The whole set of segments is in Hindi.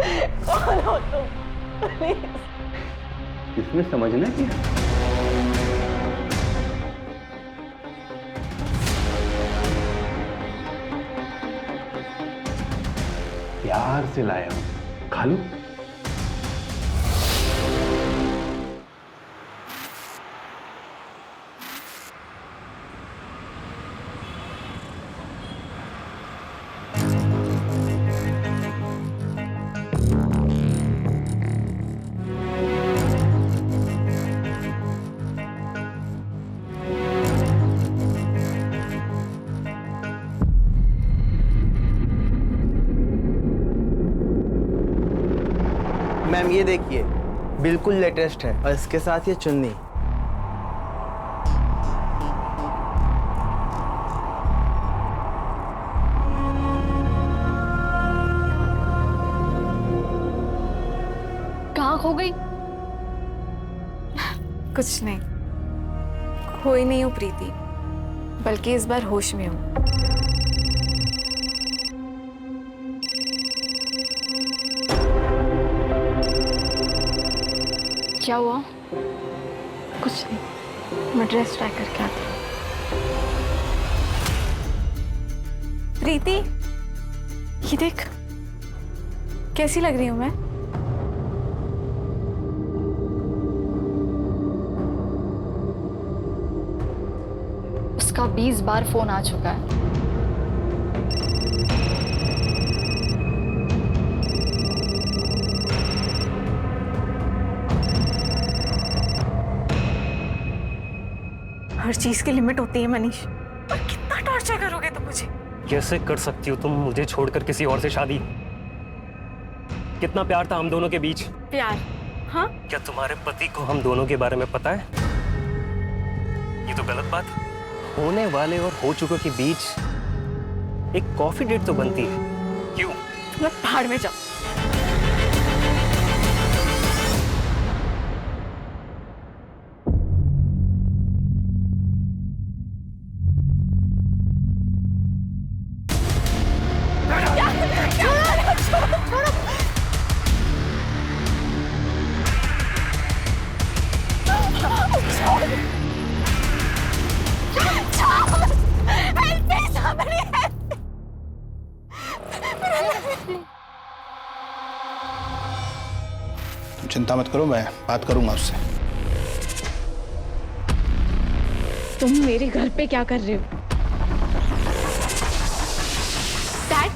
कौन हो तुम? प्लीज। इसमें समझना क्या? प्यार से लाया हूं, खा लो। मैम ये देखिए, बिल्कुल लेटेस्ट है और इसके साथ ये चुन्नी। कहाँ खो गई? कुछ नहीं, खोई नहीं हूँ प्रीति, बल्कि इस बार होश में हूँ। क्या हुआ? कुछ नहीं, मैं ड्रेस ट्राई करके आती हूँ। प्रीति, ये देख, कैसी लग रही हूँ मैं? उसका 20 बार फोन आ चुका है। हर चीज की लिमिट होती है मनीष, और कितना टॉर्चर करोगे तुम मुझे? कैसे कर सकती हो तुम मुझे छोड़कर किसी और से शादी? कितना प्यार था हम दोनों के बीच। प्यार? हाँ? क्या तुम्हारे पति को हम दोनों के बारे में पता है? ये तो गलत बात है। होने वाले और हो चुके के बीच एक कॉफी डेट तो बनती है, क्यों? तुम लोग पहाड़ में जाओ। चिंता मत करो, मैं बात करूंगा उससे। तुम मेरे घर पे क्या कर रहे हो? डैड,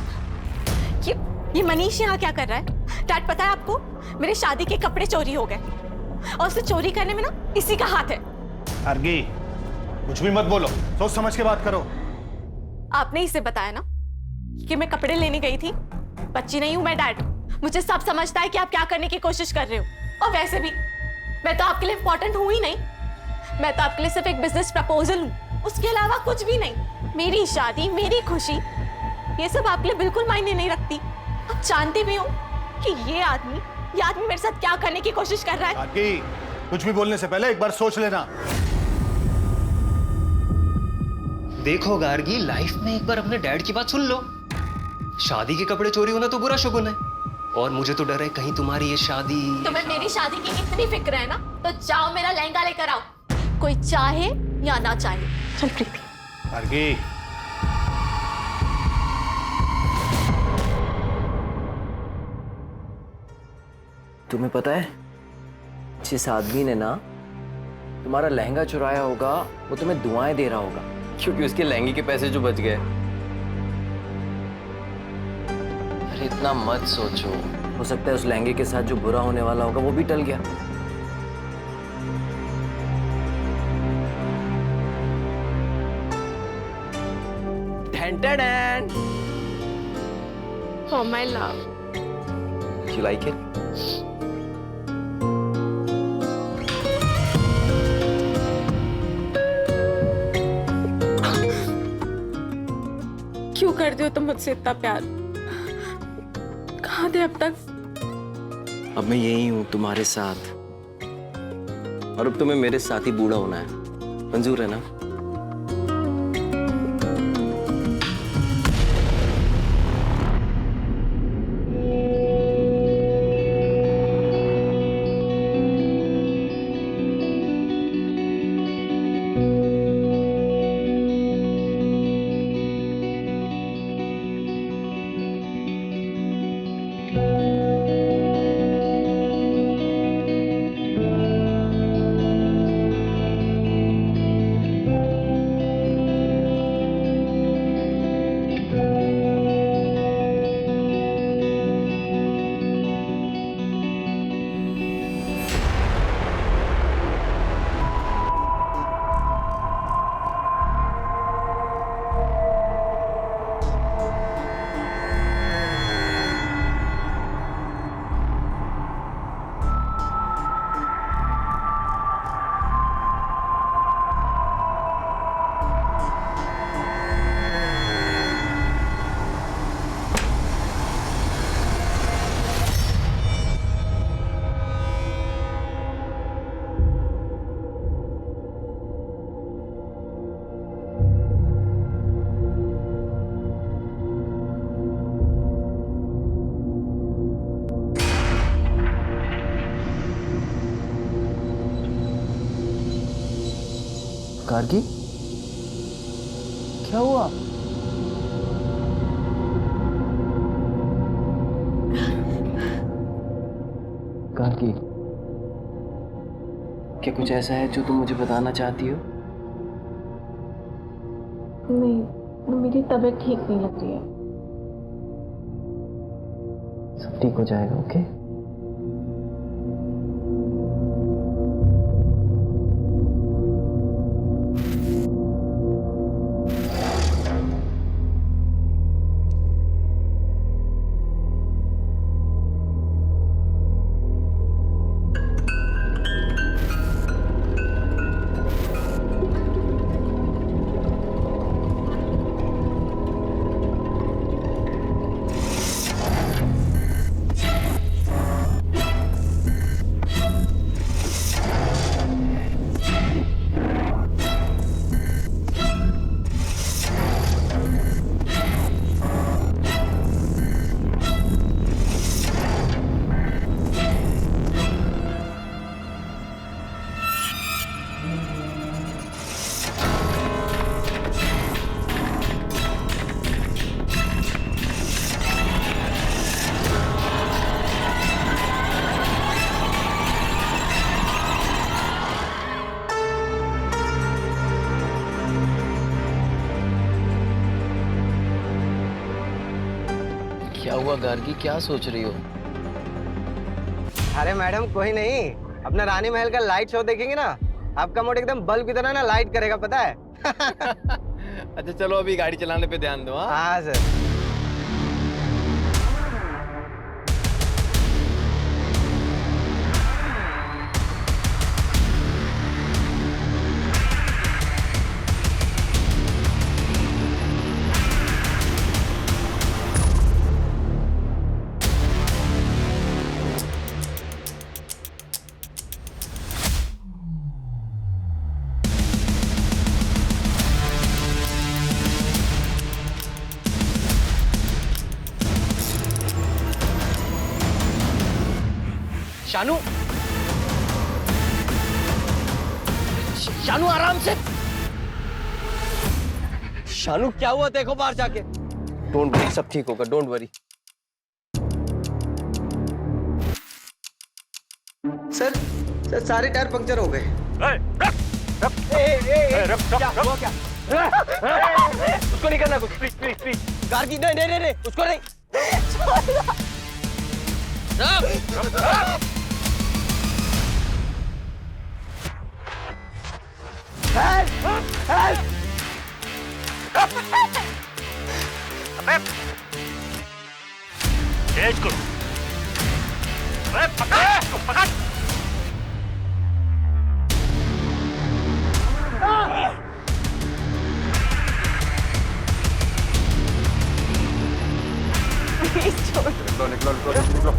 ये मनीष यहाँ क्या कर रहा है? डैड, पता है आपको, मेरे शादी के कपड़े चोरी हो गए, और उसे चोरी करने में ना इसी का हाथ है। आर्गी, कुछ भी मत बोलो, सोच समझ के बात करो। आपने इसे बताया ना कि मैं कपड़े लेने गई थी? बच्ची नहीं हूं मैं डैड, मुझे सब समझता है कि आप क्या करने की कोशिश कर रहे हो। और वैसे भी मैं तो आपके लिए इंपॉर्टेंट हूं ही नहीं, मैं तो आपके लिए सिर्फ एक बिजनेस प्रपोजल हूं, उसके अलावा कुछ भी नहीं। मेरी शादी, मेरी खुशी, ये सब आपके लिए बिल्कुल मायने नहीं रखती। आप जानते भी हो कि ये आदमी मेरे साथ क्या करने की कोशिश कर रहा है। आर्गी, कुछ भी बोलने से पहले एक बार सोच लेना। देखो गार्गी, लाइफ में एक बार अपने डैड की बात सुन लो। शादी के कपड़े चोरी होना तो बुरा शुगुन है, और मुझे तो डर है कहीं तुम्हारी ये शादी। तुम्हें मेरी शादी की इतनी फिक्र है ना, तो जाओ मेरा लहंगा लेकर आओ, कोई चाहे या ना चाहे। चल प्रीति। आर्गी, तुम्हें पता है, जिस आदमी ने ना तुम्हारा लहंगा चुराया होगा, वो तुम्हें दुआएं दे रहा होगा, क्योंकि उसके लहंगे के पैसे जो बच गए। अरे इतना मत सोचो, हो सकता है उस लहंगे के साथ जो बुरा होने वाला होगा वो भी टल गया। Dun-dun-dun. Oh my love. You like it? क्यों करते हो तुम मुझसे इतना प्यार? कहाँ थे अब तक? अब मैं यही हूँ तुम्हारे साथ, और अब तुम्हें मेरे साथ ही बूढ़ा होना है। मंजूर है ना? गार्गी, क्या हुआ? गार्गी, क्या कुछ ऐसा है जो तुम मुझे बताना चाहती हो? नहीं, मेरी तबीयत ठीक नहीं लग रही है। सब ठीक हो जाएगा, ओके? क्या हुआ गार्गी, क्या सोच रही हो? अरे मैडम कोई नहीं, अपना रानी महल का लाइट शो देखेंगे ना, आपका मूड एकदम बल्ब की तरह ना लाइट करेगा, पता है? अच्छा चलो अभी गाड़ी चलाने पे ध्यान दो। हाँ सर। शानू, शानू आराम से। शानू क्या हुआ, देखो बाहर जाके। डोंट वरी, सब ठीक होगा, डोंट वरी। सर सारे टायर पंक्चर हो गए। उसको नहीं करना कुछ, प्लीज प्लीज प्लीज। गार्गी नहीं, उसको नहीं। तेज करो। पकड़। निकलो।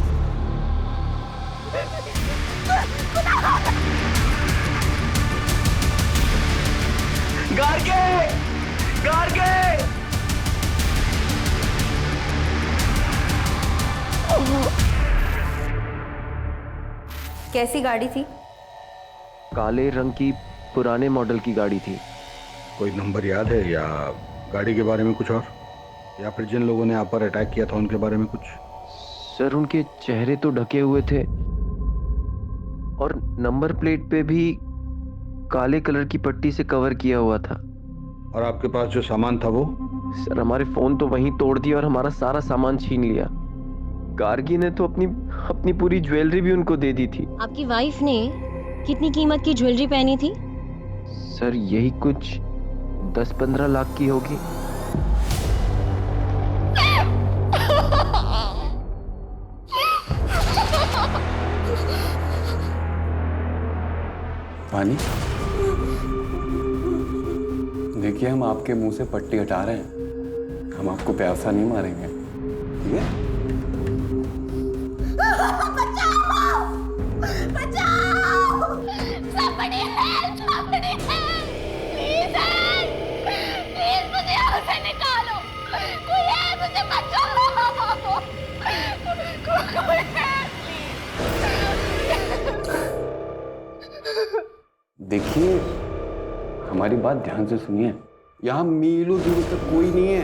गार्गी, कैसी गाड़ी थी? काले रंग की पुराने मॉडल की गाड़ी थी। कोई नंबर याद है या गाड़ी के बारे में कुछ और, या फिर जिन लोगों ने आप पर अटैक किया था उनके बारे में कुछ? सर उनके चेहरे तो ढके हुए थे और नंबर प्लेट पे भी काले कलर की पट्टी से कवर किया हुआ था। और आपके पास जो सामान था वो? सर हमारे फोन तो वहीं तोड़ दिया और हमारा सारा सामान छीन लिया। गार्गी ने तो अपनी पूरी ज्वेलरी भी उनको दे दी थी। आपकी वाइफ ने कितनी कीमत की ज्वेलरी पहनी थी? सर यही कुछ 10-15 लाख की होगी। पानी, देखिए हम आपके मुंह से पट्टी हटा रहे हैं, हम आपको प्यासा नहीं मारेंगे, ठीक है? Somebody help! Please मुझे यहाँ से निकालो! कोई है, मुझे बचाओ! कोई है, देखिए हमारी बात ध्यान से सुनिए। यहाँ मीलों दूर तक कोई नहीं है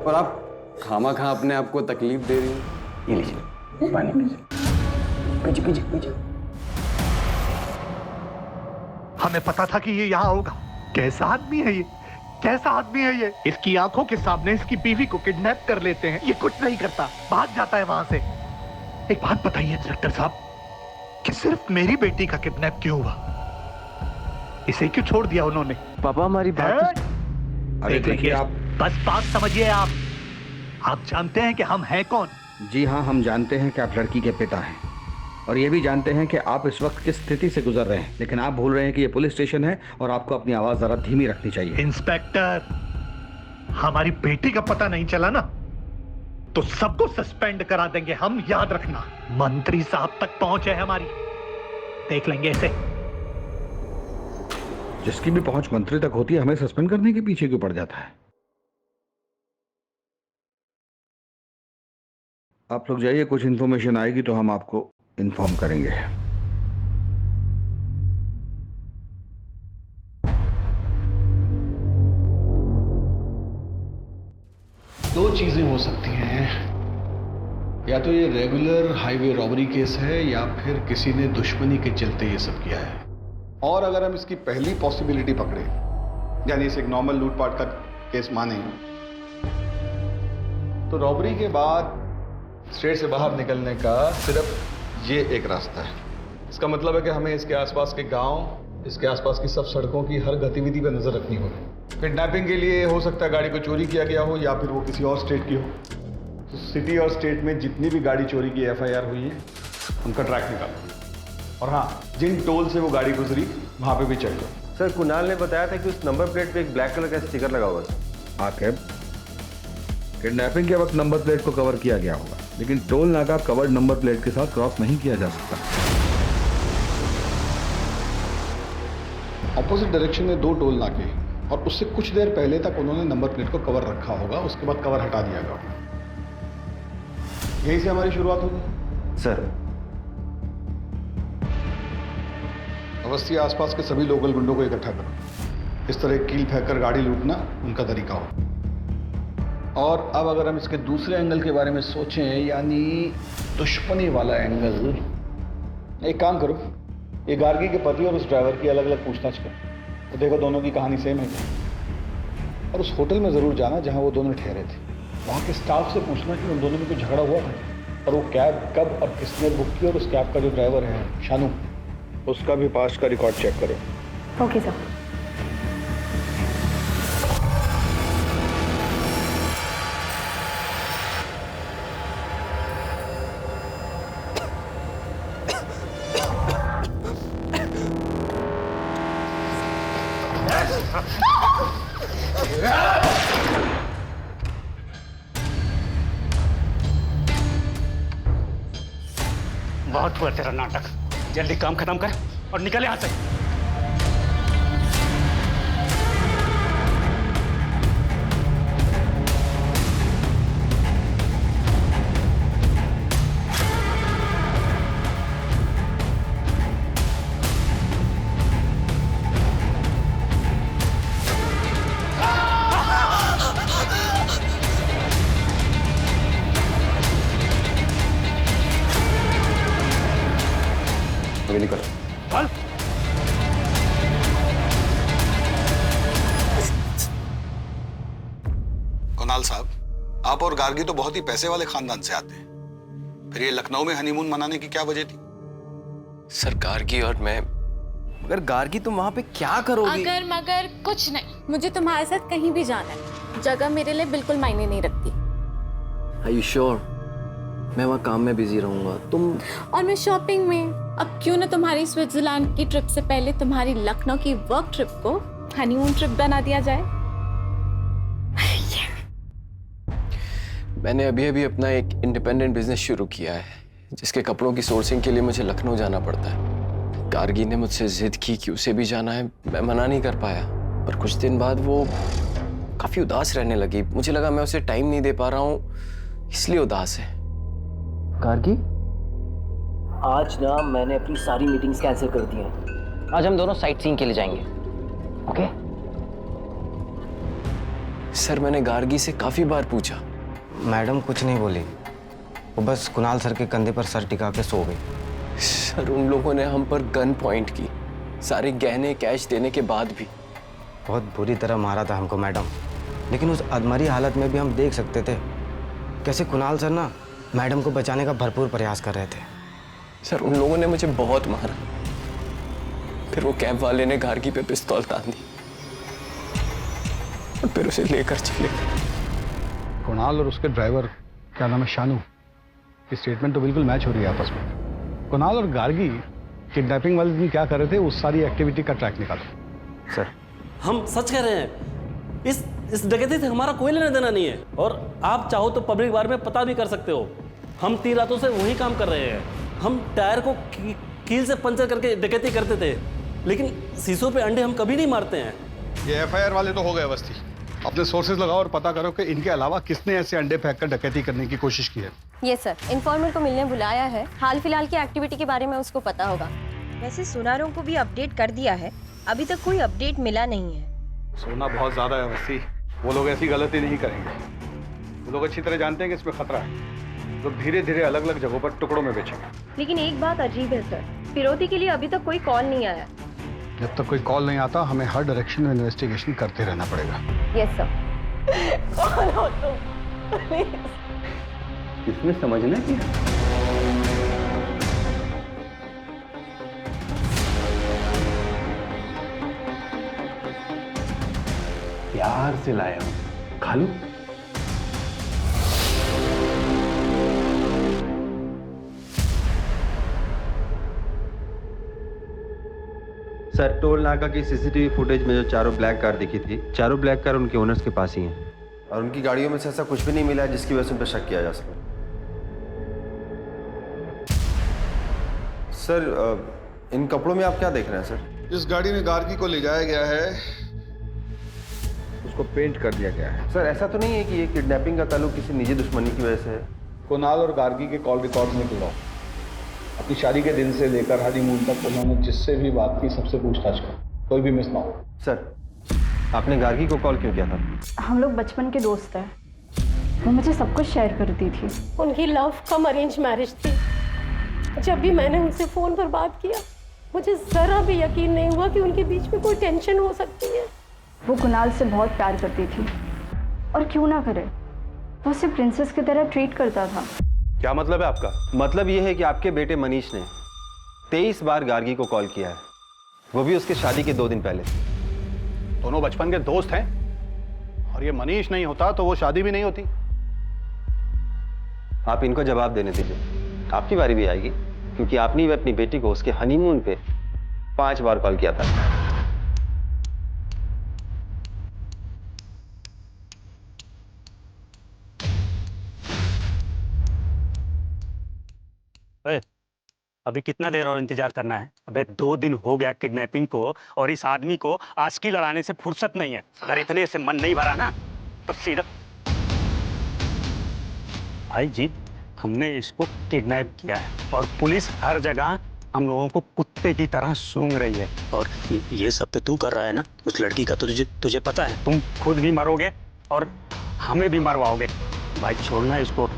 और आप खामा अपने आप को तकलीफ दे रही हैं। ये लीजिए पानी पीजिए पीजिए पीजिए। हमें पता था कि ये यहाँ होगा। कैसा आदमी है ये, कैसा आदमी है ये। इसकी आंखों के सामने इसकी बीवी को किडनैप कर लेते हैं, ये कुछ नहीं करता, भाग जाता है वहां से। एक बात बताइए इंस्पेक्टर साहब कि सिर्फ मेरी बेटी का किडनैप क्यों हुआ, इसे क्यों छोड़ दिया उन्होंने? पापा हमारी बात अरे देखिए आप, बस बात समझिए। आप जानते हैं कि हम हैं कौन? जी हाँ, हम जानते हैं कि आप लड़की के पिता हैं और ये भी जानते हैं कि आप इस वक्त किस स्थिति से गुजर रहे हैं, लेकिन आप भूल रहे हैं कि ये पुलिस स्टेशन है और आपको अपनी आवाज जरा धीमी रखनी चाहिए। इंस्पेक्टर, हमारी बेटी का पता नहीं चला ना तो सबको सस्पेंड करा देंगे हम, याद रखना। मंत्री साहब तक पहुंच है हमारी, देख लेंगे इसे। जिसकी भी पहुंच मंत्री तक होती है, हमें सस्पेंड करने के पीछे क्यों पड़ जाता है? आप लोग जाइए, कुछ इन्फॉर्मेशन आएगी तो हम आपको इन्फॉर्म करेंगे। दो चीजें हो सकती हैं, या तो ये रेगुलर हाईवे रॉबरी केस है या फिर किसी ने दुश्मनी के चलते ये सब किया है। और अगर हम इसकी पहली पॉसिबिलिटी पकड़े, यानी इसे एक नॉर्मल लूटपाट का केस माने, तो रॉबरी के बाद स्टेट से बाहर निकलने का सिर्फ ये एक रास्ता है। इसका मतलब है कि हमें इसके आसपास के गांव, इसके आसपास की सब सड़कों की हर गतिविधि पर नजर रखनी होगी। किडनैपिंग के लिए हो सकता है गाड़ी को चोरी किया गया हो या फिर वो किसी और स्टेट की हो। तो सिटी और स्टेट में जितनी भी गाड़ी चोरी की FIR हुई है उनका ट्रैक निकालो, और हाँ, जिन टोल से वो गाड़ी गुजरी वहां पे भी चेक करो। सर, कुणाल ने बताया था कि उस नंबर प्लेट पे एक ब्लैक कलर का स्टिकर लगा हुआ था। आखिर किडनैपिंग के वक्त नंबर प्लेट को कवर किया गया होगा, लेकिन टोल नाका कवर्ड नंबर प्लेट के साथ क्रॉस नहीं किया जा सकता। ऑपोजिट डायरेक्शन में 2 टोल नाके और उससे कुछ देर पहले तक उन्होंने नंबर प्लेट को कवर रखा होगा, उसके बाद कवर हटा दिया गया। यहीं से हमारी शुरुआत होगी। सर, अवस्थी आसपास के सभी लोकल गुंडों को इकट्ठा करो। इस तरह कील फेंक कर गाड़ी लूटना उनका तरीका हो। और अब अगर हम इसके दूसरे एंगल के बारे में सोचें, यानी दुश्मनी वाला एंगल, एक काम करो, ये गार्गी के पति और उस ड्राइवर की अलग अलग पूछताछ करो तो देखो दोनों की कहानी सेम है क्या। और उस होटल में ज़रूर जाना जहां वो दोनों ठहरे थे, वहाँ के स्टाफ से पूछना कि उन दोनों में कोई झगड़ा हुआ था और वो कैब कब और किसने बुक की, और उस कैब का जो ड्राइवर है शानू, उसका भी पास्ट का रिकॉर्ड चेक करो। Okay sir. बहुत हुआ तेरा नाटक, जल्दी काम खत्म कर और निकल यहां से। अभी निकल। चल। कुणाल साहब, आप और गार्गी तो बहुत ही पैसे वाले खानदान से आते हैं, फिर ये लखनऊ में हनीमून मनाने की क्या वजह थी? सर, गार्गी और मैं, मगर गार्गी तुम वहां पे क्या करोगी? अगर मगर कुछ नहीं, मुझे तुम्हारे साथ कहीं भी जाना है। जगह मेरे लिए बिल्कुल मायने नहीं रखती। Are you sure? मैं वहाँ काम में बिजी रहूंगा, तुम और मैं शॉपिंग में। अब क्यों ना तुम्हारी स्विट्जरलैंड की ट्रिप से पहले तुम्हारी लखनऊ की वर्क ट्रिप को हनीमून ट्रिप बना दिया जाए। मैंने अभी अभी अपना एक इंडिपेंडेंट बिजनेस शुरू किया है, जिसके कपड़ों की सोर्सिंग के लिए मुझे लखनऊ जाना पड़ता है। गार्गी ने मुझसे जिद की कि उसे भी जाना है, मैं मना नहीं कर पाया, पर कुछ दिन बाद वो काफी उदास रहने लगी। मुझे लगा मैं उसे टाइम नहीं दे पा रहा हूँ, इसलिए उदास है। गार्गी, आज ना मैंने अपनी सारी मीटिंग्स कैंसिल कर दी हैं। आज हम दोनों साइट सीइंग के लिए जाएंगे, ओके? सर मैंने गार्गी से काफी बार पूछा। मैडम कुछ नहीं बोली, वो बस कुणाल सर के कंधे पर सर टिका के सो गई। सर उन लोगों ने हम पर गन पॉइंट की, सारे गहने कैश देने के बाद भी। बहुत बुरी तरह मारा था हमको मैडम, लेकिन उस अधमरी हालत में भी हम देख सकते थे कैसे कुणाल सर ना मैडम को बचाने का भरपूर प्रयास कर रहे थे। सर उन लोगों ने मुझे बहुत मारा, फिर वो कैब वाले ने गार्गी पे पिस्तौल तान दी और फिर उसे लेकर चले गए। कुणाल और उसके ड्राइवर, क्या नाम है, शानू, की स्टेटमेंट तो बिल्कुल मैच हो रही है आपस में। कुणाल और गार्गी किडनैपिंग वाले दिन क्या कर रहे थे, उस सारी एक्टिविटी का ट्रैक निकालो। सर हम सच कह रहे हैं, इस डकैती से हमारा कोई लेना देना नहीं है, और आप चाहो तो पब्लिक बारे में पता भी कर सकते हो। हम 3 रातों से वही काम कर रहे हैं। हम टायर को कील से पंचर करके डकैती करते थे, लेकिन शीशों पे अंडे हम कभी नहीं मारते हैं। ये FIR वाले तो हो गए अवस्थी। अपने सोर्सेज लगाओ और पता करो कि इनके अलावा किसने ऐसे अंडे फेंक कर डकैती करने की कोशिश की है। ये सर, इन्फॉर्मर को मिलने बुलाया है, हाल फिलहाल की एक्टिविटी के बारे में उसको पता होगा। वैसे सुनारों को भी अपडेट कर दिया है, अभी तक कोई अपडेट मिला नहीं है। सोना बहुत ज्यादा है अवस्थी, वो लोग ऐसी गलती नहीं करेंगे। वो लोग अच्छी तरह जानते हैं कि इसमें खतरा है, लोग धीरे धीरे अलग अलग जगहों पर टुकड़ों में बेचेंगे। लेकिन एक बात अजीब है सर, फिरौती के लिए अभी तक कोई कॉल नहीं आया। जब तक कोई कॉल नहीं आता हमें हर डायरेक्शन में इन्वेस्टिगेशन करते रहना पड़ेगा। Yes sir. इसमें समझना क्या? प्यार से लाया हूं, खा लो। सर टोल नाका की CCTV फुटेज में जो चारों ब्लैक कार दिखी थी, चारों ब्लैक कार उनके ओनर्स के पास ही हैं। और उनकी गाड़ियों में से ऐसा कुछ भी नहीं मिला है जिसकी वजह से उन पर शक किया जा सके। सर इन कपड़ों में आप क्या देख रहे हैं सर? जिस गाड़ी में गार्गी को ले जाया गया है उसको पेंट कर दिया गया है। सर ऐसा तो नहीं है कि ये किडनैपिंग का ताल्लुक किसी निजी दुश्मनी की वजह से है? कुणाल और गार्गी के कॉल रिकॉर्ड निकलवाओ। अपनी शादी के दिन से लेकर हनीमून तक उन्होंने जिससे भी बात की सबसे पूछताछ कर, कोई भी मिस ना हो। सर आपने गार्गी को कॉल क्यों किया था? हम लोग बचपन के दोस्त हैं, वो मुझे सब कुछ शेयर करती थी। उनकी लव कम अरेंज मैरिज थी। जब भी मैंने उनसे फोन पर बात किया, मुझे जरा भी यकीन नहीं हुआ कि उनके बीच में कोई टेंशन हो सकती है। वो कुणाल से बहुत प्यार करती थी, और क्यों ना करे, वो उसे प्रिंसेस की तरह ट्रीट करता था। क्या मतलब है आपका? मतलब ये है कि आपके बेटे मनीष ने 23 बार गार्गी को कॉल किया है, वो भी उसके शादी के 2 दिन पहले। दोनों बचपन के दोस्त हैं, और ये मनीष नहीं होता तो वो शादी भी नहीं होती। आप इनको जवाब देने दीजिए, आपकी बारी भी आएगी, क्योंकि आपने भी अपनी बेटी को उसके हनीमून पे 5 बार कॉल किया था। अभी कितना देर और इंतजार करना है? अबे 2 दिन हो गया किडनैपिंग को, और इस आदमी को आस्की लड़ाने से फुर्सत नहीं है। अगर इतने से मन नहीं भरा ना तो सीधा भाई जी, हमने इसको किडनैप किया है, और पुलिस हर जगह हम लोगों को कुत्ते की तरह सूंघ रही है। और ये सब तो तू कर रहा है ना उस लड़की का, तो तुझे पता है तुम खुद भी मरोगे और हमें भी मरवाओगे। भाई छोड़ना इसको,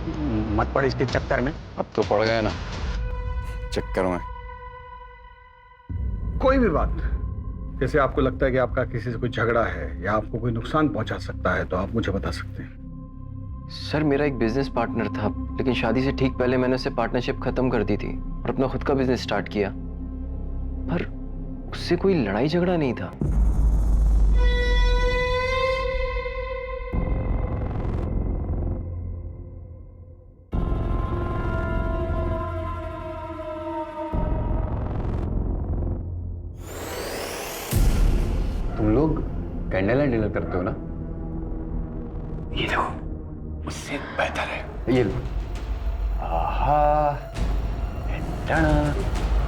मत पड़ इसके चक्कर में। अब तो पड़ गए ना चक्कर में। कोई भी बात, जैसे आपको लगता है कि आपका किसी से कोई झगड़ा है या आपको कोई नुकसान पहुंचा सकता है, तो आप मुझे बता सकते हैं। सर मेरा एक बिजनेस पार्टनर था, लेकिन शादी से ठीक पहले मैंने उससे पार्टनरशिप खत्म कर दी थी और अपना खुद का बिजनेस स्टार्ट किया, पर उससे कोई लड़ाई झगड़ा नहीं था। तुम लोग कैंडल लाइट डिनर करते हो ना? ये देखो, उससे बेहतर है ये लो। आहा,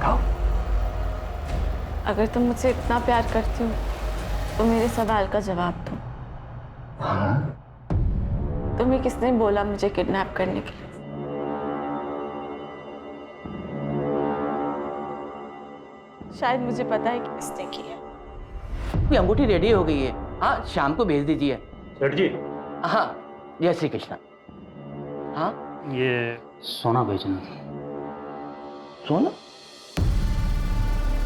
खाओ। अगर तुम मुझसे इतना प्यार करती हो तो मेरे सवाल का जवाब दो। तुम्हें किसने बोला मुझे किडनैप करने के लिए? शायद मुझे पता है कि किसने किया। अंगूठी रेडी हो गई है, हाँ शाम को भेज दीजिए। सेठ जी। हाँ, जय श्री कृष्णा। हाँ, ये सोना बेचना था। सोना?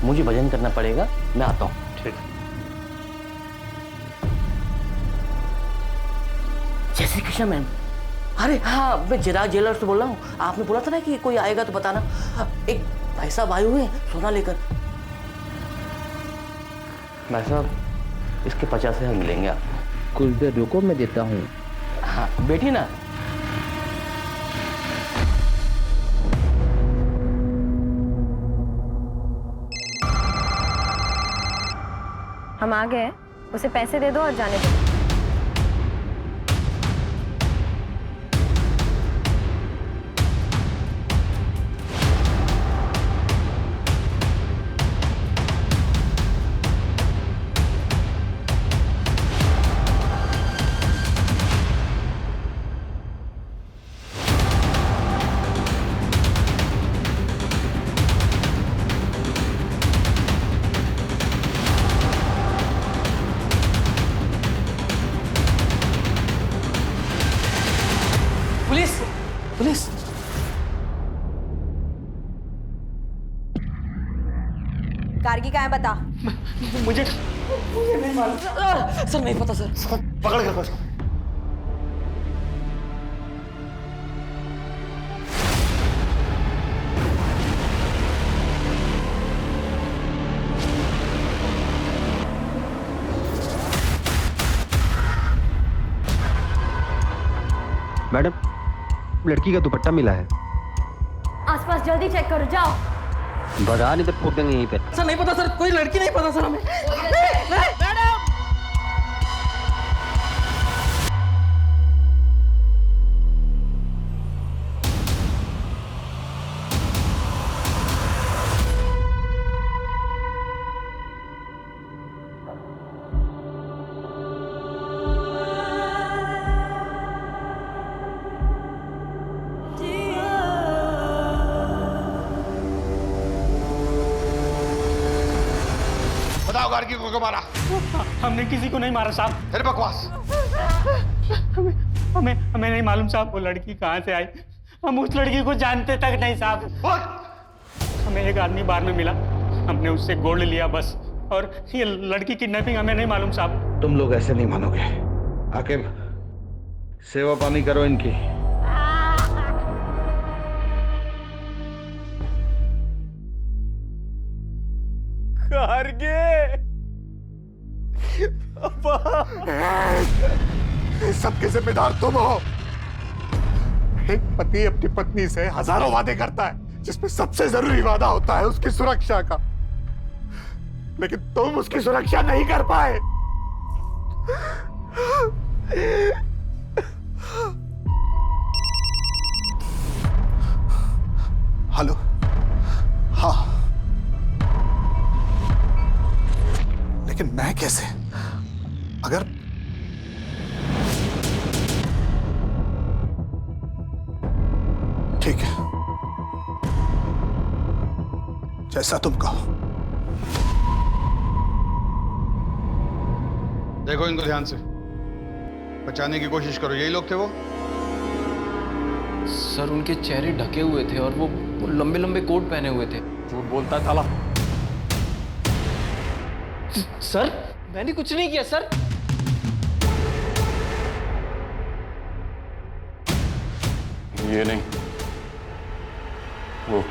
मुझे भजन करना पड़ेगा, मैं आता हूँ। ठीक। जय श्री कृष्णा मैम। अरे हाँ, मैं चिराग ज्वेलर्स से बोल रहा हूँ। आपने बोला था ना कि कोई आएगा तो बताना। एक भाई साहब आए हुए हैं सोना लेकर। भाई साहब, इसके 50,000 मिलेंगे आपको। कुछ देर रुको, मैं देता हूँ। हाँ, बैठिए ना। हम आ गए, उसे पैसे दे दो और जाने दो। पुलिस! पुलिस! गार्गी कहाँ है बता। मुझे नहीं मालूम सर, नहीं पता सर। पकड़ कर बस। मैडम, लड़की का दुपट्टा मिला है। आसपास जल्दी चेक करो, जाओ। बता नहीं तो ठोक देंगे यहीं पे। सर नहीं पता सर, कोई लड़की नहीं पता सर हमें। मैडम! बताओ गार्गी को क्यों मारा? हमने किसी को नहीं मारा साहब। फिर बकवास। हमें नहीं मालूम साहब वो लड़की कहाँ से आई। हम उस लड़की को जानते तक नहीं साहब। हमें एक आदमी बार में मिला, हमने उससे गोल्ड लिया बस। और ये लड़की किडनैपिंग हमें नहीं मालूम साहब। तुम लोग ऐसे नहीं मानोगे। आकिब, सेवा पानी करो इनकी। सबके जिम्मेदार तुम हो। एक पति अपनी पत्नी से हजारों वादे करता है, जिसमें सबसे जरूरी वादा होता है उसकी सुरक्षा का, लेकिन तुम उसकी सुरक्षा नहीं कर पाए। हेलो। हाँ, लेकिन मैं कैसे? अगर ठीक है, जैसा तुम कहो। देखो इनको ध्यान से, बचाने की कोशिश करो। यही लोग थे वो? सर उनके चेहरे ढके हुए थे और वो लंबे लंबे कोट पहने हुए थे। झूठ बोलता साला। सर मैंने कुछ नहीं किया सर। ये नहीं, वो।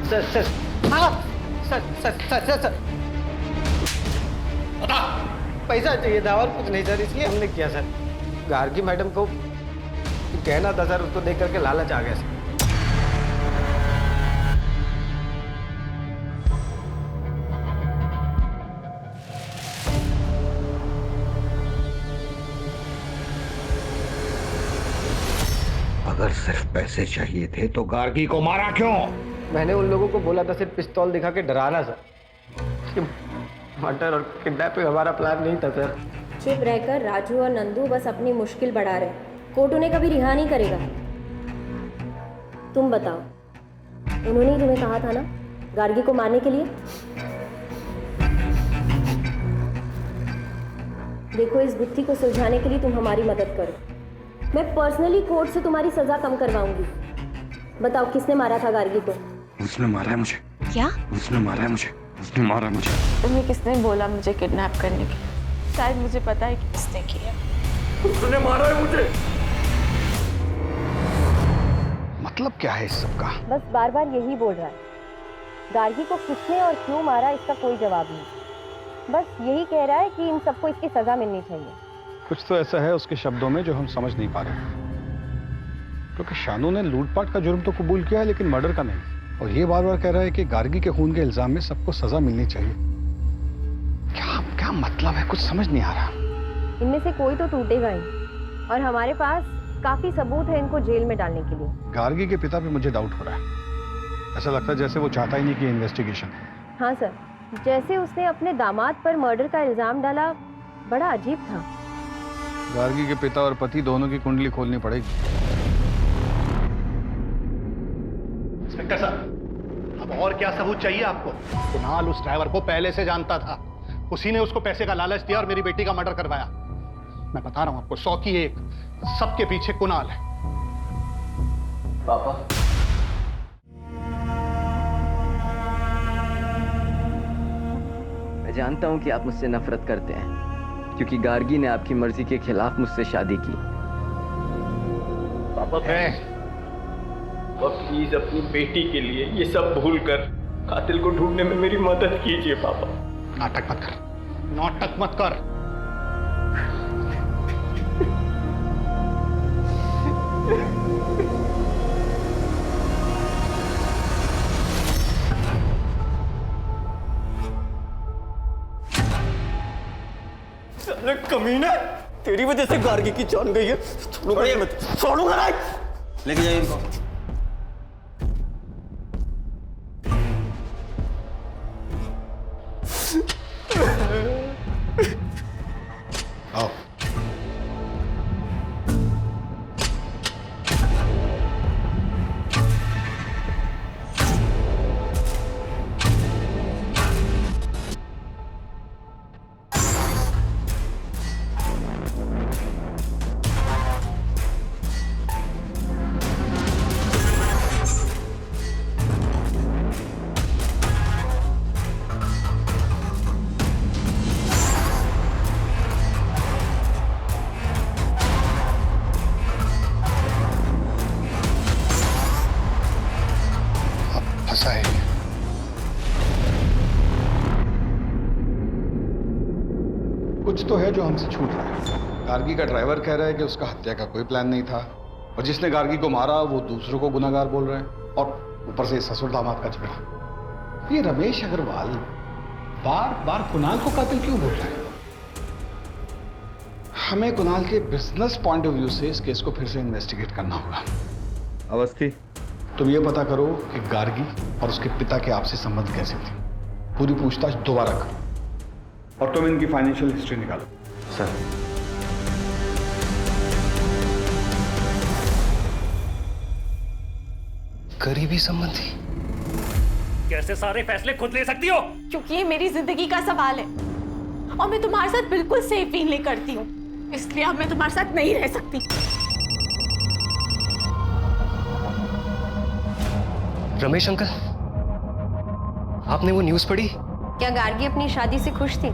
सर सर हाँ sir sir sir sir sir बता। पैसा चाहिए था और कुछ नहीं सर, इसलिए हमने किया सर। गार्गी मैडम को कहना था सर, उसको देख करके लालच आ गया सर। अगर सिर्फ पैसे चाहिए थे तो गार्गी को मारा क्यों? मैंने उन लोगों को बोला था सिर्फ पिस्तौल दिखा के डराना सर। मर्डर और किडनैपिंग हमारा प्लान नहीं था सर। चुप रहकर राजू और नंदू बस अपनी मुश्किल बढ़ा रहे। कोर्ट उन्हें कभी रिहा नहीं करेगा। तुम बताओ, उन्होंने ही तुम्हें कहा था ना गार्गी को मारने के लिए? देखो, इस गुत्थी को सुलझाने के लिए तुम हमारी मदद करो। मैं पर्सनली कोर्ट से तुम्हारी सजा कम करवाऊंगी। बताओ, किसने मारा था गार्गी को? उसने मारा है मुझे। क्या? उसने मारा है मुझे। उसने मारा मुझे। तुम्हें किसने बोला मुझे किडनैप करने के? शायद मुझे पता है कि किसने किया। उसने मारा है मुझे। मतलब क्या है इस सब का? बस बार बार यही बोल रहा है। गार्गी को किसने और क्यों मारा, इसका कोई जवाब नहीं। बस यही कह रहा है कि इन सबको इसकी सजा मिलनी चाहिए। कुछ तो ऐसा है उसके शब्दों में जो हम समझ नहीं पा रहे, क्योंकि शानू ने लूटपाट का जुर्म तो कबूल किया है लेकिन मर्डर का नहीं, और ये बार बार कह रहा है कि गार्गी के खून के इल्जाम में सबको सजा मिलनी चाहिए। क्या क्या मतलब है, कुछ समझ नहीं आ रहा। इनमें से कोई तो टूटेगा ही, और हमारे पास काफी सबूत है इनको जेल में डालने के लिए। गार्गी के पिता पे मुझे डाउट हो रहा है। ऐसा लगता है जैसे वो चाहता ही नहीं कि इन्वेस्टिगेशन। हाँ सर, जैसे उसने अपने दामाद पर मर्डर का इल्जाम डाला, बड़ा अजीब था। गार्गी के पिता और पति दोनों की कुंडली खोलनी पड़ेगी। इंस्पेक्टर साहब, अब और क्या सबूत चाहिए आपको? कुणाल उस ड्राइवर को पहले से जानता था, उसी ने उसको पैसे का लालच दिया और मेरी बेटी का मर्डर करवाया। मैं बता रहा हूं आपको, 100 की 1, सबके पीछे कुणाल है। पापा, मैं जानता हूं कि आप मुझसे नफरत करते हैं, क्योंकि गार्गी ने आपकी मर्जी के खिलाफ मुझसे शादी की। पापा प्लीज अपनी बेटी के लिए ये सब भूल कर कातिल को ढूंढने में मेरी मदद कीजिए पापा। नाटक मत कर, नाटक मत कर। अरे कमीना, तेरी वजह से गार्गी की जान गई है। छोड़ूंगा नहीं। लेके जाइए इनको। आओ। कुछ तो है जो हमसे छूट रहा है। गार्गी का ड्राइवर कह रहा है कि उसका हत्या का कोई प्लान नहीं था, और जिसने गार्गी को मारा वो दूसरों को गुनाहगार बोल रहे हैं, और ऊपर से ससुर दामाद का झगड़ा। ये रमेश अग्रवाल बार बार कुणाल को कातिल क्यों बोल रहा है? हमें कुणाल के बिजनेस पॉइंट ऑफ व्यू से इस केस को फिर से इन्वेस्टिगेट करना होगा। अवस्थी, तुम ये पता करो कि गार्गी और उसके पिता के आपसी संबंध कैसे थे। पूरी पूछताछ दोबारा करो, और तुम इनकी फाइनेंशियल हिस्ट्री निकालो। सर, करीबी संबंधी? कैसे सारे फैसले खुद ले सकती हो? क्योंकि ये मेरी जिंदगी का सवाल है, और मैं तुम्हारे साथ बिल्कुल सेफ फील नहीं करती हूँ, इसलिए अब मैं तुम्हारे साथ नहीं रह सकती। रमेश अंकल, आपने वो न्यूज़ पढ़ी? क्या गार्गी अपनी शादी से खुश थी?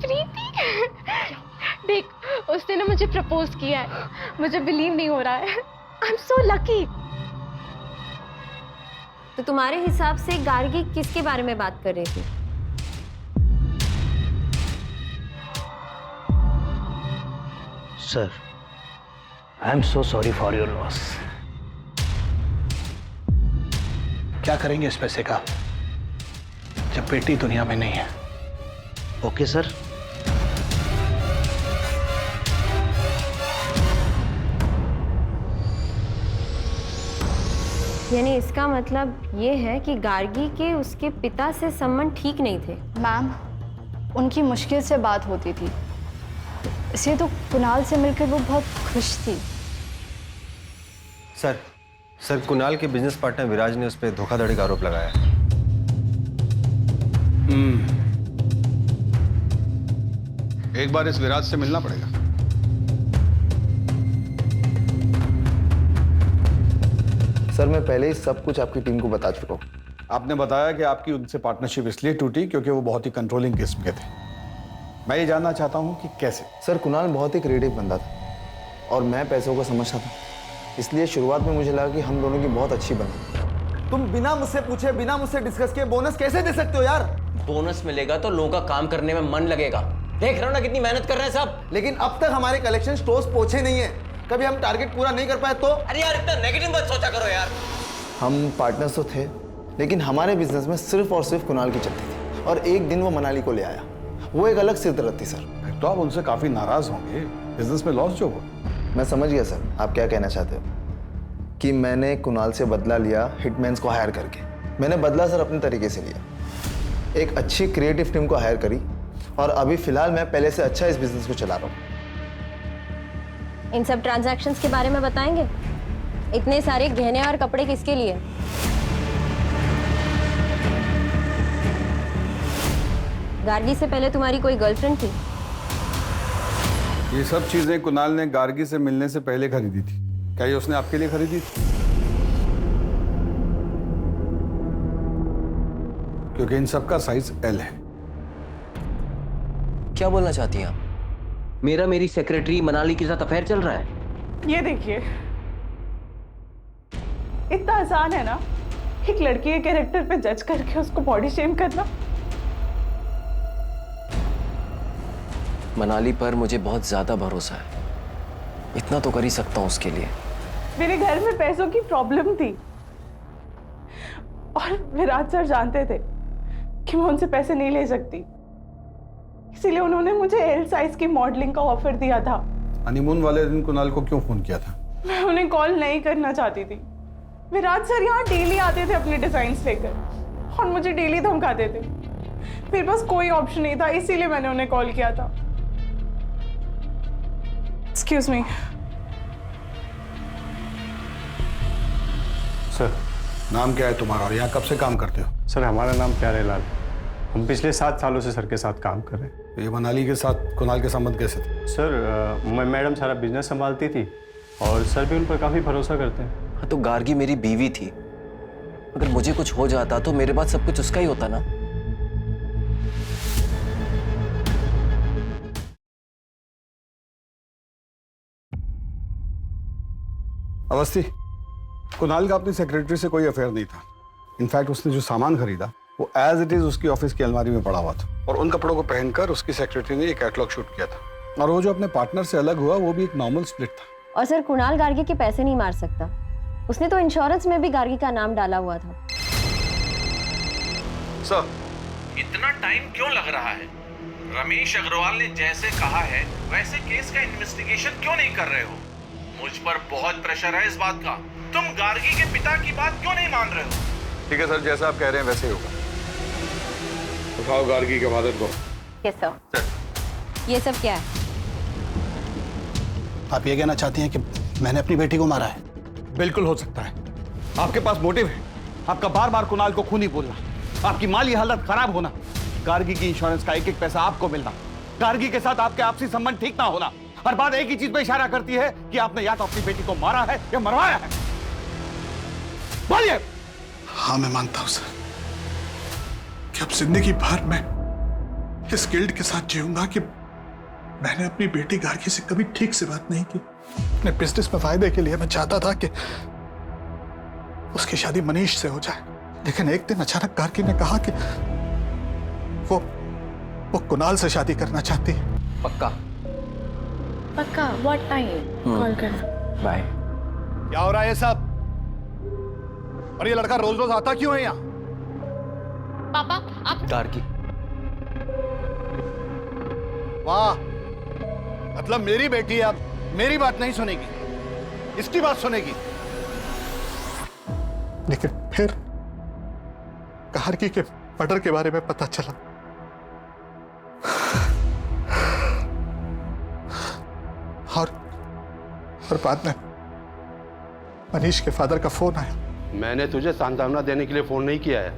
प्रीति, देख, उसने ना मुझे प्रपोज किया है। मुझे बिलीव नहीं हो रहा है। I am so lucky. तो तुम्हारे हिसाब से गार्गी किसके बारे में बात कर रही थी? Sir, I am so sorry for your loss. क्या करेंगे इस पैसे का जब बेटी दुनिया में नहीं है? Okay sir. यानी इसका मतलब ये है कि गार्गी के उसके पिता से संबंध ठीक नहीं थे। मैम, उनकी मुश्किल से बात होती थी, इसलिए तो कुणाल से मिलकर वो बहुत खुश थी। सर, कुणाल के बिजनेस पार्टनर विराज ने उस पर धोखाधड़ी का आरोप लगाया है। एक बार इस विराज से मिलना पड़ेगा। सर मैं पहले ही सब कुछ आपकी टीम को बता चुका हूँ। आपने बताया कि आपकी उनसे पार्टनरशिप इसलिए टूटी क्योंकि वो बहुत ही कंट्रोलिंग किस्म के थे। मैं ये जानना चाहता हूँ कि कैसे। सर कुणाल बहुत ही क्रिएटिव बंदा था और मैं पैसों को समझता था, इसलिए शुरुआत में मुझे लगा कि हम दोनों की बहुत अच्छी बनी। तुम बिना मुझसे पूछे, बिना मुझसे डिस्कस किए बोनस कैसे दे सकते हो यार? बोनस मिलेगा तो लोगों का काम करने में मन लगेगा। देख रहे हो ना कितनी मेहनत कर रहे हैं सब। लेकिन अब तक हमारे कलेक्शन स्टोर्स पहुंचे नहीं है। कभी हम टारगेट पूरा नहीं कर पाए तो? अरे यार इतना नेगेटिव मत सोचा करो यार। हम पार्टनर्स तो थे, लेकिन हमारे बिजनेस में सिर्फ और सिर्फ कुणाल की चलती थी और एक दिन वो मनाली को ले आया। वो एक अलग सिरदर्द थी सर। तो आप उनसे काफी नाराज होंगे, बिजनेस में लॉस जो हुआ। मैं समझ गया सर आप क्या कहना चाहते हो, कि मैंने कुणाल से बदला लिया हिटमैन्स को हायर करके। मैंने बदला सर अपने तरीके से लिया, एक अच्छी क्रिएटिव टीम को हायर करी और अभी फिलहाल मैं पहले से अच्छा इस बिजनेस को चला रहा हूँ। इन सब ट्रांजैक्शंस के बारे में बताएंगे? इतने सारे गहने और कपड़े किसके लिए? गार्गी से पहले तुम्हारी कोई गर्लफ्रेंड थी? ये सब चीजें कुणाल ने गार्गी से मिलने से पहले खरीदी थी। क्या ये उसने आपके लिए खरीदी थी? क्योंकि इन सब का साइज एल है। क्या बोलना चाहती हैं आप? मेरा मेरी सेक्रेटरी मनाली के साथ अफेयर चल रहा है। ये देखिए, इतना आसान है ना एक लड़की के कैरेक्टर पे जज करके उसको बॉडी शेम करना। मनाली पर मुझे बहुत ज्यादा भरोसा है, इतना तो कर ही सकता हूं उसके लिए। मेरे घर में पैसों की प्रॉब्लम थी और विराज सर जानते थे कि मैं उनसे पैसे नहीं ले सकती, इसीलिए उन्होंने मुझे एल साइज की मॉडलिंग का ऑफर दिया था। हनीमून वाले दिन कुणाल को क्यों फोन किया था? मैं उन्हें कॉल नहीं करना चाहती थी। विराज सर यहाँ डेली आते थे अपने डिजाइन्स लेकर और मुझे डेली धमकाते थे। मेरे पास कोई ऑप्शन नहीं था, इसीलिए मैंने उन्हें कॉल किया था। Excuse me sir. नाम क्या है तुम्हारा और यहाँ कब से काम करते हो? सर हमारा नाम प्यारेलाल। हम पिछले 7 सालों से सर के साथ काम कर रहे हैं। ये मनाली के साथ कुणाल के संबंध कैसे थे? सर मैडम सारा बिजनेस संभालती थी और सर भी उन पर काफ़ी भरोसा करते हैं। हाँ तो गार्गी मेरी बीवी थी, अगर मुझे कुछ हो जाता तो मेरे बाद सब कुछ उसका ही होता ना। अवस्थी, कुणाल का अपनी सेक्रेटरी से कोई अफेयर नहीं था। इनफैक्ट उसने जो सामान खरीदा वो एज इट इज उसकी ऑफिस की अलमारी में पड़ा हुआ था और उन कपड़ों को पहनकर उसकी सेक्रेटरी ने एक कैटलॉग शूट किया था। और वो जो अपने पार्टनर से अलग हुआ वो भी एक नॉर्मल स्प्लिट था। और सर कुणाल गार्गी के पैसे नहीं मार सकता, उसने तो इंश्योरेंस में भी गार्गी का नाम डाला हुआ था। सर, इतना टाइम क्यों लग रहा है? रमेश अग्रवाल ने जैसे कहा है वैसे केस का इन्वेस्टिगेशन क्यों नहीं कर रहे हो? मुझ पर बहुत प्रेशर है इस बात का। तुम गार्गी के पिता की बात क्यों नहीं मान रहे हो? ठीक है सर, जैसा आप कह रहे हैं वैसे ही होगा। उठाओ गार्गी के फादर को। Yes sir. ये सब क्या है? आप ये कहना चाहती हैं कि मैंने अपनी बेटी को मारा है? बिल्कुल हो सकता है। आपके पास मोटिव है, आपका बार बार कुणाल को खूनी बोलना, आपकी माली हालत खराब होना, गार्गी की इंश्योरेंस का एक एक पैसा आपको मिलना, गार्गी के साथ आपके आपसी संबंध ठीक ना होना। हर बात एक ही चीज पे इशारा करती है कि आपने या तो अपनी बेटी को मारा है या मरवाया है। बोलिए। हाँ मैं मानता हूं सर कि अब जिंदगी भर मैं इस गिल्ट के साथ जीऊंगा कि मैंने अपनी बेटी गार्गी से कभी ठीक से बात नहीं की। अपने बिजनेस में फायदे के लिए मैं चाहता था कि उसकी शादी मनीष से हो जाए, लेकिन एक दिन अचानक गार्गी ने कहा कि वो कुणाल से शादी करना चाहती है। पक्का? पक्का। What time? कॉल करना। बाय। क्या हो रहा है ये सब? और ये लड़का रोज रोज आता क्यों है यहाँ? पापा आप। गार्गी। वाह, मतलब मेरी बेटी अब मेरी बात नहीं सुनेगी, इसकी बात सुनेगी। लेकिन फिर गार्गी के मर्डर के बारे में पता चला और बाद में मनीष के फादर का फोन आया। मैंने तुझे सांत्वना देने के लिए फोन नहीं किया है,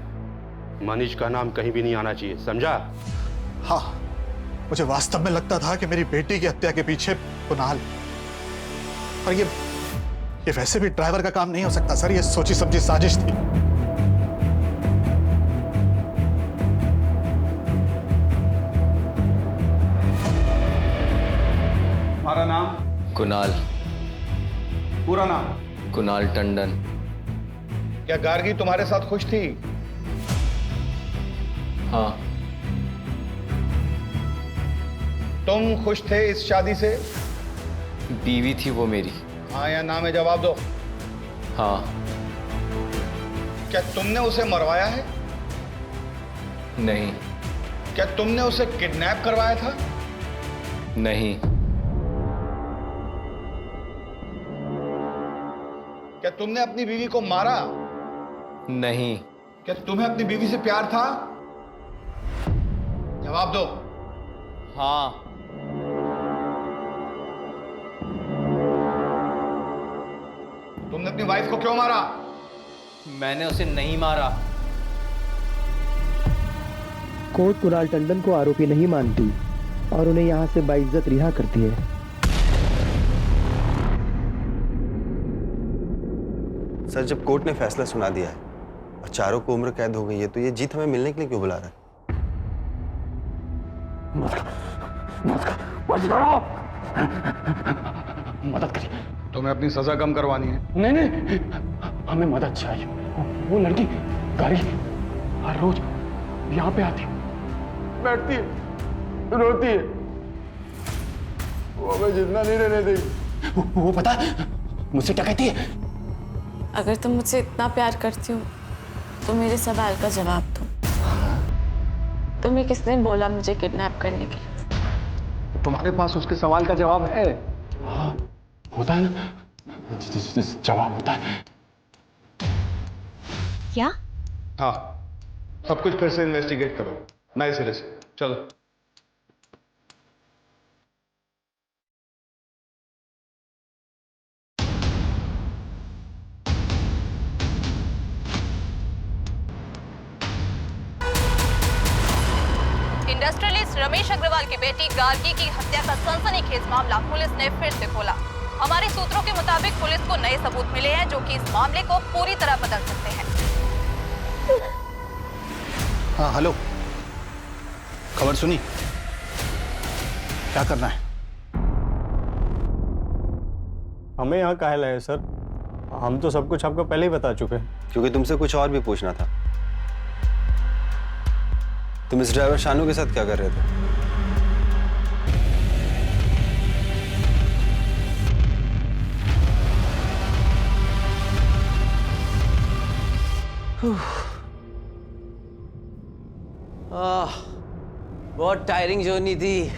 मनीष का नाम कहीं भी नहीं आना चाहिए, समझा? हाँ, मुझे वास्तव में लगता था कि मेरी बेटी की हत्या के पीछे कुणाल, और ये वैसे भी ड्राइवर का काम नहीं हो सकता सर, ये सोची समझी साजिश थी। हमारा नाम? कुणाल। पूरा नाम? कुणाल टंडन। क्या गार्गी तुम्हारे साथ खुश थी? हाँ। तुम खुश थे इस शादी से? बीवी थी वो मेरी। हाँ या ना में जवाब दो। हाँ। क्या तुमने उसे मरवाया है? नहीं। क्या तुमने उसे किडनैप करवाया था? नहीं। क्या तुमने अपनी बीवी को मारा? नहीं। क्या तुम्हें अपनी बीवी से प्यार था? जवाब दो। हाँ। तुमने अपनी वाइफ को क्यों मारा? मैंने उसे नहीं मारा। कोर्ट कुणाल टंडन को आरोपी नहीं मानती और उन्हें यहां से बाइज्जत रिहा करती है। सर, जब कोर्ट ने फैसला सुना दिया है और चारों को उम्र कैद हो गई है, तो ये जीत हमें मिलने के लिए क्यों बुला रहा है? मदद करिए। तुम्हें अपनी सजा कम करवानी है? नहीं, हमें मदद चाहिए। वो लड़की गाड़ी हर रोज यहाँ पे आती, बैठती है, रोती है, वो हमें जिंदा नहीं रहने देगी। वो पता है मुझसे क्या कहती है? अगर तुम मुझसे इतना प्यार करती हो तो मेरे सवाल का जवाब दो। तुम्हें किसने बोला मुझे किडनैप करने के लिए? तुम्हारे पास उसके सवाल का जवाब है? हाँ, होता है ना, जवाब होता है। क्या? हाँ, सब कुछ फिर से इन्वेस्टिगेट करो नए सिरे से। चलो। इंडस्ट्रियलिस्ट रमेश अग्रवाल की बेटी गार्गी की हत्या का सनसनीखेज मामला पुलिस ने फिर से खोला। हमारे सूत्रों के मुताबिक पुलिस को नए सबूत मिले हैं जो कि इस मामले को पूरी तरह बदल सकते हैं। हाँ, हेलो, खबर सुनी? क्या करना है? हमें यहाँ काहे लाए सर? हम तो सब कुछ आपको पहले ही बता चुके हैं। क्योंकि तुमसे कुछ और भी पूछना था। तुम इस ड्राइवर शानू के साथ क्या कर रहे थे? बहुत टायरिंग जर्नी थी।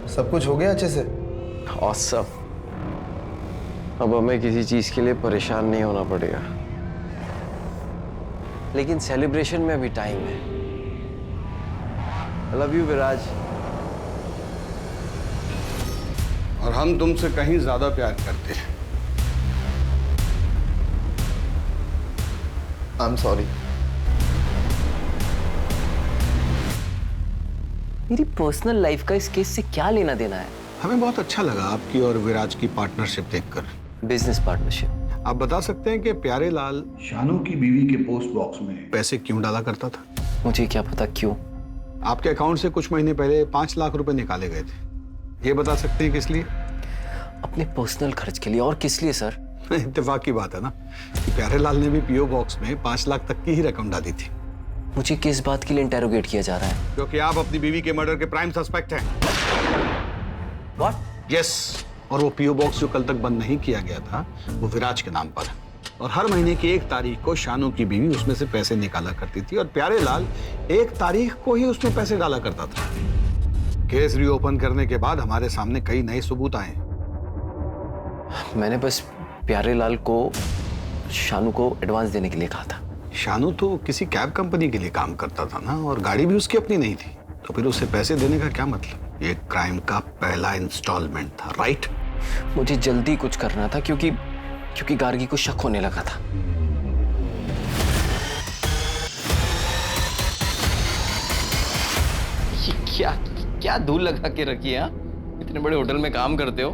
सब कुछ हो गया अच्छे से? ऑसम। अब हमें किसी चीज के लिए परेशान नहीं होना पड़ेगा, लेकिन सेलिब्रेशन में अभी टाइम है। आई लव यू विराज। और हम तुमसे कहीं ज्यादा प्यार करते हैं। I am sorry. मेरी पर्सनल लाइफ का इस केस से क्या लेना देना है? हमें बहुत अच्छा लगा आपकी और विराज की पार्टनरशिप देखकर। Business partnership. आप बता सकते हैं कि प्यारे लाल शानू की बीवी के पोस्ट बॉक्स में पैसे क्यों डाला करता था? मुझे क्या पता क्यों। आपके अकाउंट से कुछ महीने पहले 5 लाख रुपए निकाले गए थे। ये बता सकते हैं किस लिए? अपने पर्सनल खर्च के लिए। और किस लिए सर? इत्तेफाक की बात है ना कि प्यारे लाल ने भी पीओ बॉक्स में 5 लाख तक की ही रकम डाली थी। मुझे किस बात के लिए इंटेरोगेट किया जा रहा है? क्योंकि आप अपनी बीवी के मर्डर के प्राइम सस्पेक्ट हैं। व्हाट? यस। और वो पीओ बॉक्स जो कल तक बंद नहीं किया गया था वो विराज के नाम पर है। और हर महीने की 1 तारीख को शानू की बीवी उसमें से पैसे निकाला करती थी और प्यारे लाल 1 तारीख को ही उसमें पैसे डाला करता था। केस रीओपन करने के बाद हमारे सामने कई नए सबूत आए। मैंने बस प्यारे लाल को शानू को एडवांस देने के लिए कहा था। शानू तो किसी कैब कंपनी के लिए काम करता था ना, और गाड़ी भी उसकी अपनी नहीं थी, तो फिर उसे पैसे देने का क्या मतलब? ये क्राइम का पहला इंस्टॉलमेंट था, राइट? मुझे जल्दी कुछ करना था क्योंकि गार्गी को शक होने लगा था। क्या क्या धूल लगा के रखी है? इतने बड़े होटल में काम करते हो,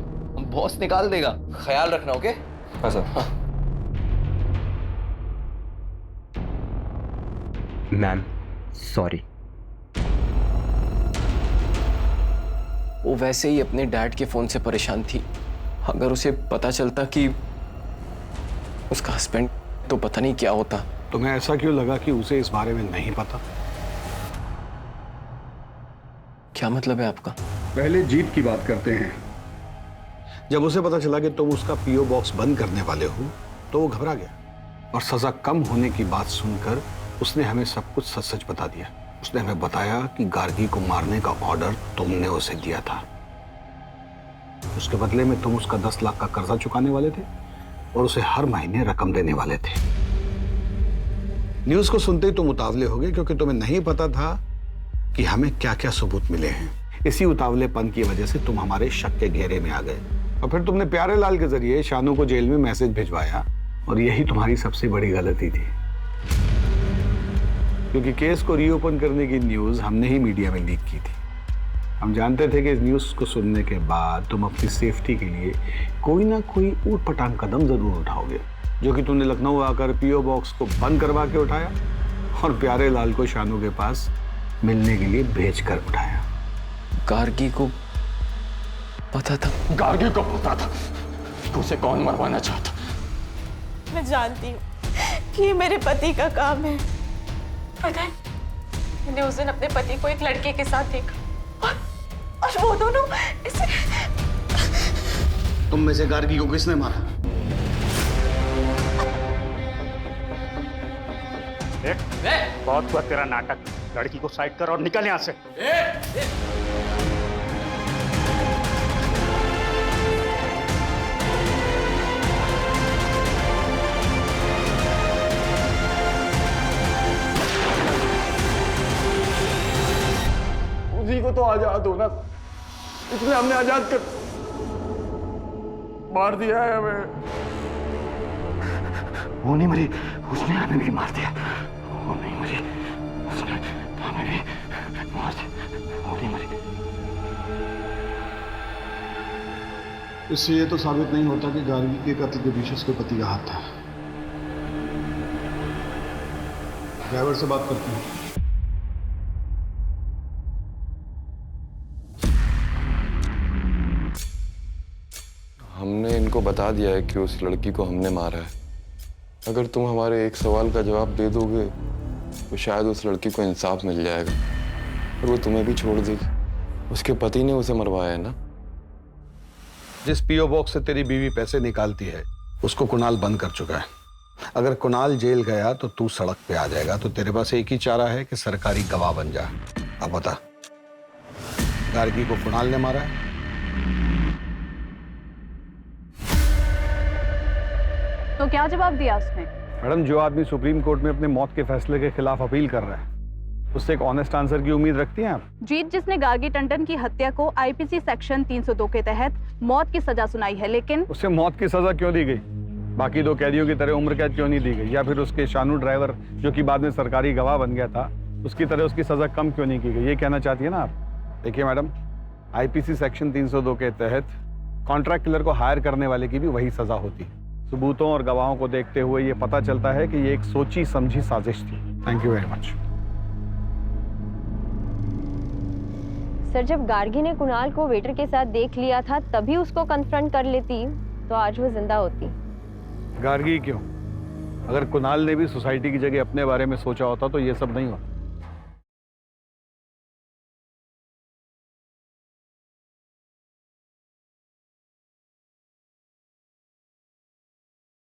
बॉस निकाल देगा, ख्याल रखना। ओके? हाँ सर। Ma'am sorry. वो वैसे ही अपने डैड के फोन से परेशान थी। अगर उसे पता चलता कि उसका हस्बैंड, तो पता नहीं क्या होता। तुम्हें ऐसा क्यों लगा कि उसे इस बारे में नहीं पता? क्या मतलब है आपका? पहले जीत की बात करते हैं। जब उसे पता चला कि तुम उसका पीओ बॉक्स बंद करने वाले हो तो वो घबरा गया और सजा कम होने की बात सुनकर उसने हमें सब कुछ सच सच बता दिया। उसने हमें बताया कि गार्गी को मारने का ऑर्डर तुमने उसे दिया था। उसके बदले में तुम उसका 10 लाख का कर्जा चुकाने वाले थे और उसे हर महीने रकम देने वाले थे। न्यूज़ को सुनते ही तुम उतावले हो गए क्योंकि तुम्हें नहीं पता था कि हमें क्या क्या सबूत मिले हैं। इसी उतावलेपन की वजह से तुम हमारे शक के घेरे में आ गए और फिर तुमने प्यारे लाल के जरिए शानू को जेल में मैसेज भिजवाया और यही तुम्हारी सबसे बड़ी गलती थी, क्योंकि केस को रीओपन करने की न्यूज़ हमने ही मीडिया में लीक की थी। हम जानते थे कि इस न्यूज़ को सुनने के बाद तुम अपनी सेफ्टी के लिए कोई ना कोई ऊट-पटांग कदम जरूर उठाओगे, जो कि तुमने लखनऊ आकर पीओ बॉक्स को बंद करवा के उठाया और प्यारे लाल को शानू के पास मिलने के लिए भेजकर उठाया। गार्गी को पता था? गार्गी को पता था कि उसे कौन मरवाना चाहता। मैं जानती हूँ कि ये मेरे पति का काम है। पता है, मैंने उस दिन अपने पति को एक लड़के के साथ देखा और वो दोनों इसे। तुम में से गार्गी को किसने मारा? बहुत हुआ तेरा नाटक। लड़की को साइड कर और निकल यहाँ से। उसी को तो आजाद होना, इसलिए हमने आजाद कर मार दिया है हमें। वो नहीं मरी, उसने हमें भी मार दिया। वो नहीं मरी, उसने हमें भी मार दिया। वो नहीं मरी। इससे ये तो साबित नहीं होता कि गार्गी के कत्ल के पीछे उसके पति का हाथ था। ड्राइवर से बात करते हैं। हमने इनको बता दिया है कि उस लड़की को हमने मारा है। अगर तुम हमारे एक सवाल का जवाब दे दोगे तो शायद उस लड़की को इंसाफ मिल जाएगा और वो तुम्हें भी छोड़ देगी। उसके पति ने उसे मरवाया है ना? जिस पीओ बॉक्स से तेरी बीवी पैसे निकालती है उसको कुणाल बंद कर चुका है। अगर कुणाल जेल गया तो तू सड़क पे आ जाएगा, तो तेरे पास एक ही चारा है कि सरकारी गवाह बन जा। अब बता, गार्गी को कुणाल ने मारा है? तो क्या जवाब दिया उसने? मैडम, जो आदमी सुप्रीम कोर्ट में अपने मौत के फैसले के खिलाफ अपील कर रहा है उससे एक ऑनेस्ट आंसर की उम्मीद रखती हैं आप? जीत जिसने गार्गी टंडन की हत्या को आईपीसी सेक्शन 302 के तहत मौत की सजा सुनाई है, लेकिन उसे मौत की सजा क्यों दी गई? बाकी दो कैदियों की तरह उम्र कैद क्यों नहीं दी गई? या फिर उसके शानू ड्राइवर जो कि बाद में सरकारी गवाह बन गया था उसकी तरह उसकी सजा कम क्यों नहीं की गई? ये कहना चाहती है ना आप? देखिए मैडम, आईपीसी सेक्शन 302 के तहत कॉन्ट्रैक्ट किलर को हायर करने वाले की भी वही सजा होती है। सबूतों और गवाहों को देखते हुए ये पता चलता है कि ये एक सोची समझी साजिश थी। Thank you very much. Sir, जब गार्गी ने कुणाल को वेटर के साथ देख लिया था तभी उसको कन्फ्रंट कर लेती तो आज वो जिंदा होती। गार्गी क्यों? अगर कुणाल ने भी सोसाइटी की जगह अपने बारे में सोचा होता तो ये सब नहीं होता।